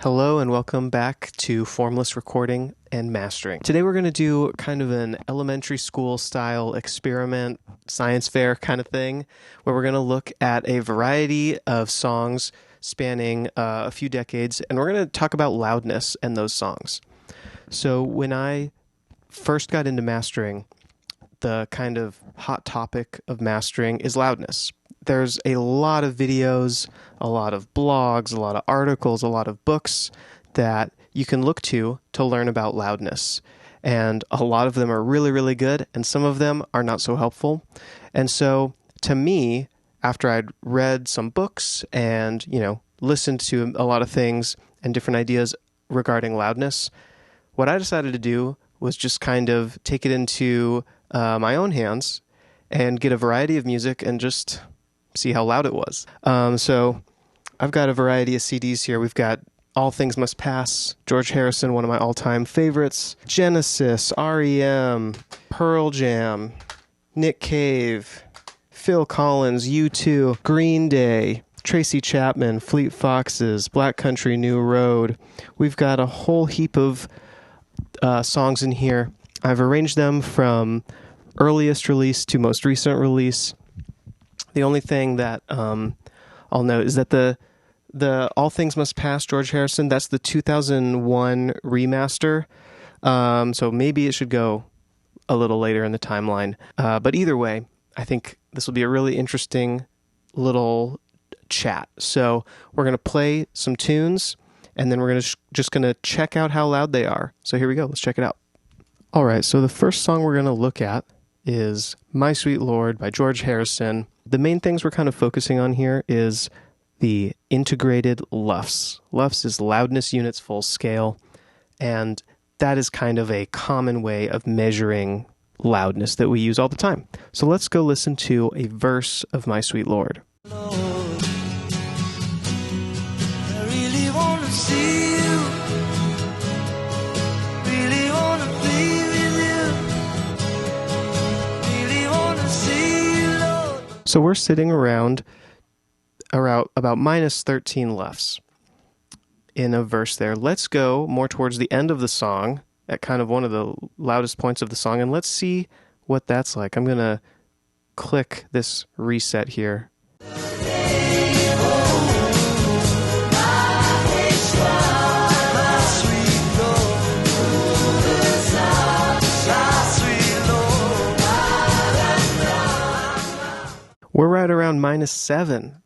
Hello and welcome back to Formless Recording and Mastering. Today we're going to do kind of an elementary school style experiment, science fair kind of thing, where we're going to look at a variety of songs spanning a few decades, and we're going to talk about loudness and those songs. So when I first got into mastering, the kind of hot topic of mastering is loudness. There's a lot of videos, a lot of blogs, a lot of articles, a lot of books that you can look to learn about loudness. And a lot of them are really, really good, and some of them are not so helpful. And so, to me, after I'd read some books and, listened to a lot of things and different ideas regarding loudness, what I decided to do was just kind of take it into my own hands and get a variety of music and just see how loud it was. So I've got a variety of CDs here. We've got All Things Must Pass, George Harrison, one of my all-time favorites, Genesis, REM, Pearl Jam, Nick Cave, Phil Collins, U2, Green Day, Tracy Chapman, Fleet Foxes, Black Country, New Road. We've got a whole heap of songs in here. I've arranged them from earliest release to most recent release. The only thing that I'll note is that the All Things Must Pass, George Harrison, that's the 2001 remaster. So maybe it should go a little later in the timeline. But either way, I think this will be a really interesting little chat. So we're going to play some tunes, and then we're just going to check out how loud they are. So here we go. Let's check it out. All right, so the first song we're going to look at is My Sweet Lord by George Harrison. The main things we're kind of focusing on here is the integrated LUFS. LUFS is loudness units full scale, and that is kind of a common way of measuring loudness that we use all the time. So let's go listen to a verse of My Sweet Lord. Lord, I really want to see you. Really want to be with you. Really want to see you, Lord. So we're sitting around about minus 13 LUFS in a verse there. Let's go more towards the end of the song at kind of one of the loudest points of the song, and let's see what that's like. I'm going to click this reset here. We're right around minus 7,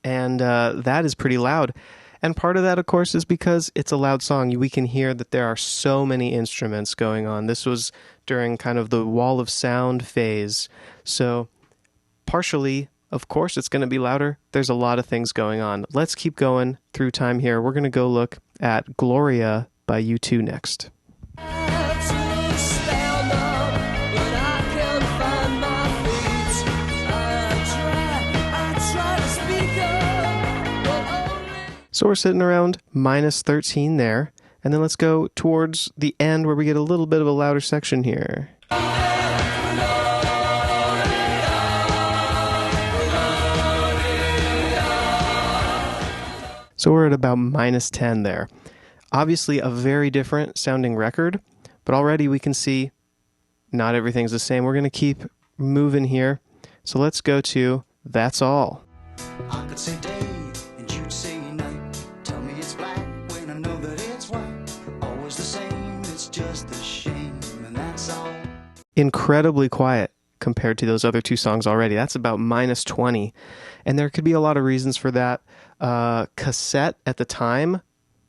and that is pretty loud. And part of that, of course, is because it's a loud song. We can hear that there are so many instruments going on. This was during kind of the wall of sound phase. So partially, of course, it's going to be louder. There's a lot of things going on. Let's keep going through time here. We're going to go look at Gloria by U2 next. So we're sitting around minus 13 there, and then let's go towards the end where we get a little bit of a louder section here. So we're at about minus 10 there. Obviously a very different sounding record, but already we can see not everything's the same. We're going to keep moving here. So let's go to That's All. I could say day and you'd say night. Tell me it's black when I know that it's white. Always the same, it's just a shame, and that's all. Incredibly quiet compared to those other two songs already. That's about minus 20. And there could be a lot of reasons for that. Cassette at the time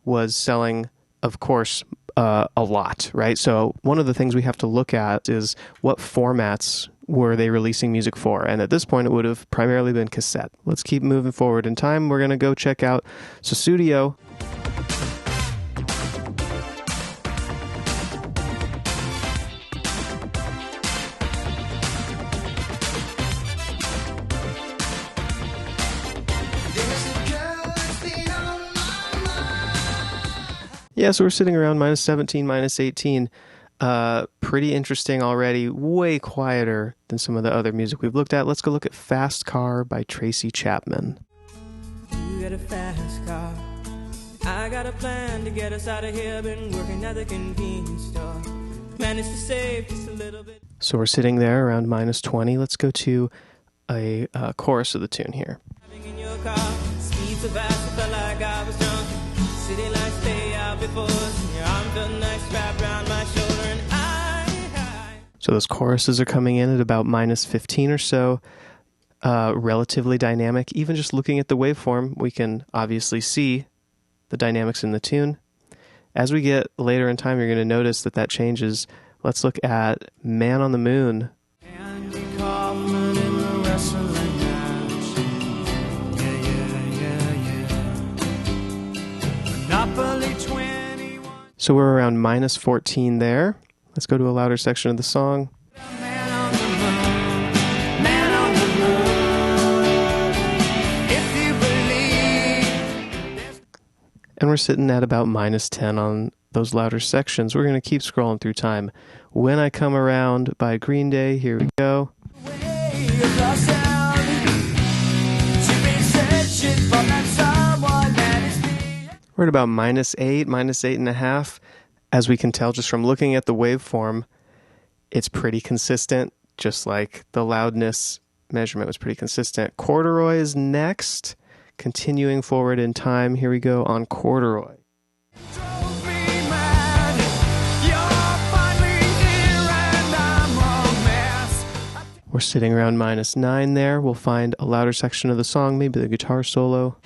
was selling, of course, a lot, right? So one of the things we have to look at is what formats were they releasing music for? And at this point, it would have primarily been cassette. Let's keep moving forward in time. We're going to go check out Sussudio. Yeah, so we're sitting around minus 17, minus 18. Pretty interesting already. Way quieter than some of the other music we've looked at. Let's go look at Fast Car by Tracy Chapman. You got a fast car, I got a plan to get us out of here. Been working at the convenience store. Managed to save just a little bit. So we're sitting there around minus 20. Let's go to a chorus of the tune here. In your car, speed so fast, I felt like I was drunk. City lights stay out before us, and your arm felt nice wrapped around my shoulder, and So those choruses are coming in at about minus 15 or so. Relatively dynamic. Even just looking at the waveform, we can obviously see the dynamics in the tune. As we get later in time, you're going to notice that that changes. Let's look at Man on the Moon. Andy Kaufman in the wrestling match. Yeah. Monopoly 21. So we're around minus 14 there. Let's go to a louder section of the song. Man on the moon, man on the moon. If you believe. And we're sitting at about minus 10 on those louder sections. We're going to keep scrolling through time. When I Come Around by Green Day, here we go. We're at about minus 8, minus 8.5. As we can tell just from looking at the waveform, it's pretty consistent, just like the loudness measurement was pretty consistent. Corduroy is next. Continuing forward in time, here we go on Corduroy. We're sitting around minus 9 there. We'll find a louder section of the song, maybe the guitar solo.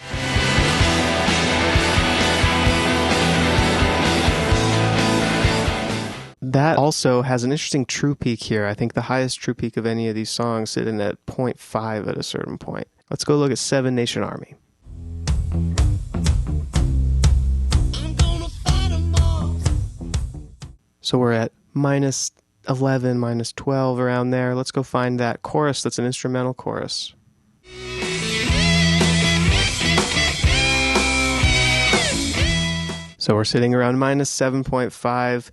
That also has an interesting true peak here. I think the highest true peak of any of these songs sitting at 0.5 at a certain point. Let's go look at Seven Nation Army. So we're at minus 11, minus 12 around there. Let's go find that chorus that's an instrumental chorus. So we're sitting around minus 7.5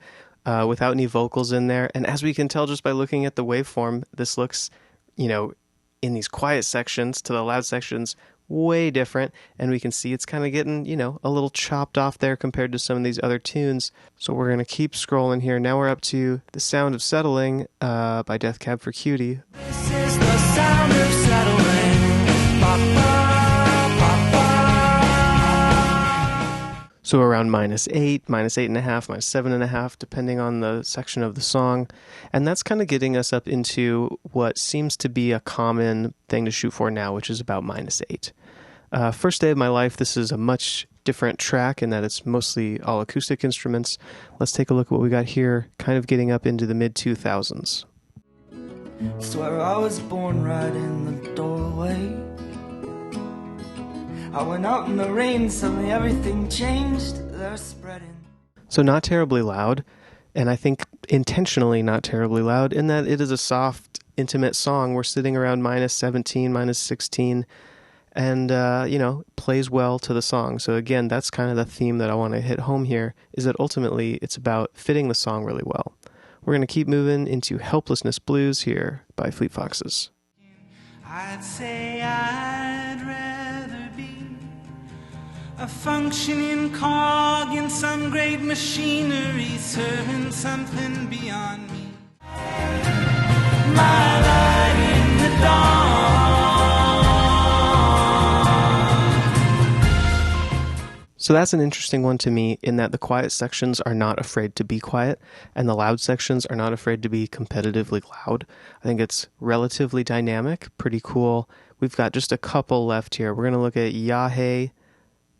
without any vocals in there. And as we can tell just by looking at the waveform, this looks, in these quiet sections to the loud sections, way different. And we can see it's kind of getting, a little chopped off there compared to some of these other tunes. So we're going to keep scrolling here. Now we're up to The Sound of Settling by Death Cab for Cutie. This is the sound of settling. So around minus 8, minus 8.5, minus 7.5, depending on the section of the song. And that's kind of getting us up into what seems to be a common thing to shoot for now, which is about minus 8. First Day of My Life, this is a much different track in that it's mostly all acoustic instruments. Let's take a look at what we got here, kind of getting up into the mid-2000s. Swear I was born right in the doorway. I went out in the rain, suddenly everything changed. They're spreading. So not terribly loud, and I think intentionally not terribly loud, in that it is a soft, intimate song. We're sitting around minus 17, minus 16, and, plays well to the song. So again, that's kind of the theme that I want to hit home here, is that ultimately it's about fitting the song really well. We're going to keep moving into Helplessness Blues here by Fleet Foxes. I'd say I'd rather be a functioning cog in some great machinery, serving something beyond me. My light in the dawn. So that's an interesting one to me, in that the quiet sections are not afraid to be quiet, and the loud sections are not afraid to be competitively loud. I think it's relatively dynamic, pretty cool. We've got just a couple left here. We're going to look at Yahé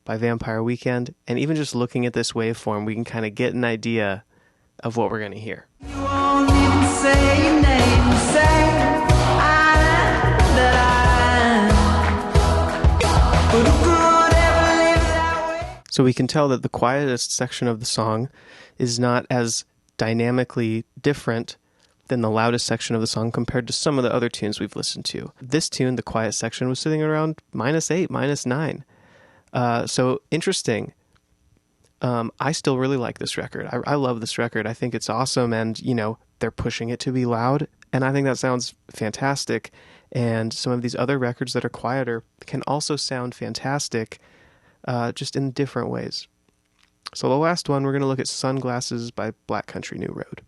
by Vampire Weekend, and even just looking at this waveform, we can kind of get an idea of what we're going to hear. You won't even say your name, you say but who could ever live that way? So we can tell that the quietest section of the song is not as dynamically different than the loudest section of the song compared to some of the other tunes we've listened to. This tune, the quiet section, was sitting around minus 8, minus 9. So interesting. I still really like this record. I love this record. I think it's awesome, and they're pushing it to be loud, and I think that sounds fantastic. And some of these other records that are quieter can also sound fantastic, just in different ways. So the last one, we're going to look at Sunglasses by Black Country New Road.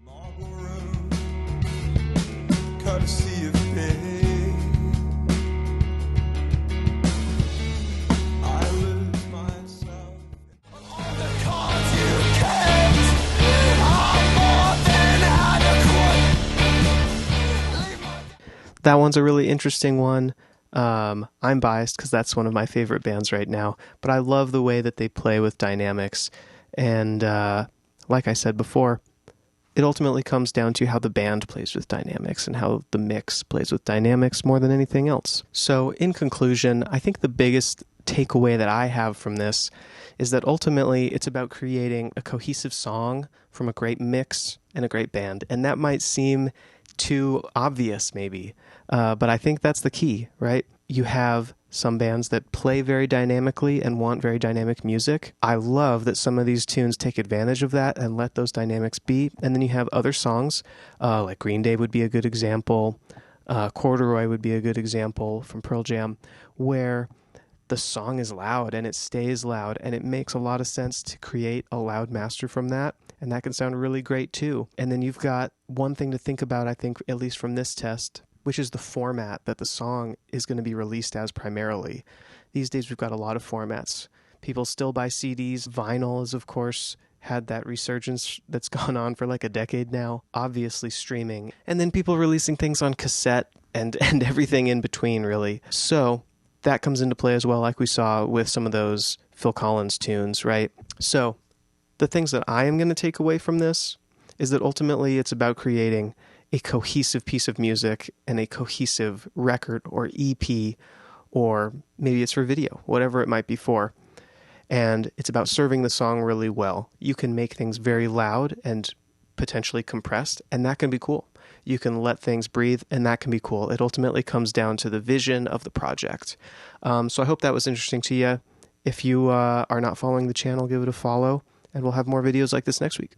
Marble Road, courtesy of fate. I lose myself. All the cards you kept are more than adequate. That one's a really interesting one. I'm biased because that's one of my favorite bands right now, but I love the way that they play with dynamics. And like I said before, it ultimately comes down to how the band plays with dynamics and how the mix plays with dynamics more than anything else. So in conclusion, I think the biggest takeaway that I have from this is that ultimately it's about creating a cohesive song from a great mix and a great band. And that might seem too obvious maybe, but I think that's the key, right? You have some bands that play very dynamically and want very dynamic music. I love that some of these tunes take advantage of that and let those dynamics be. And then you have other songs, like Green Day would be a good example, Corduroy would be a good example from Pearl Jam, where the song is loud and it stays loud, and it makes a lot of sense to create a loud master from that. And that can sound really great too. And then you've got one thing to think about, I think, at least from this test, which is the format that the song is going to be released as primarily. These days we've got a lot of formats. People still buy CDs. Vinyl is, of course, had that resurgence that's gone on for like a decade now. Obviously streaming. And then people releasing things on cassette and everything in between, really. So that comes into play as well, like we saw with some of those Phil Collins tunes, right? So the things that I am going to take away from this is that ultimately it's about creating a cohesive piece of music and a cohesive record or EP, or maybe it's for video, whatever it might be for. And it's about serving the song really well. You can make things very loud and potentially compressed, and that can be cool. You can let things breathe, and that can be cool. It ultimately comes down to the vision of the project. So I hope that was interesting to you. If you are not following the channel, give it a follow, and we'll have more videos like this next week.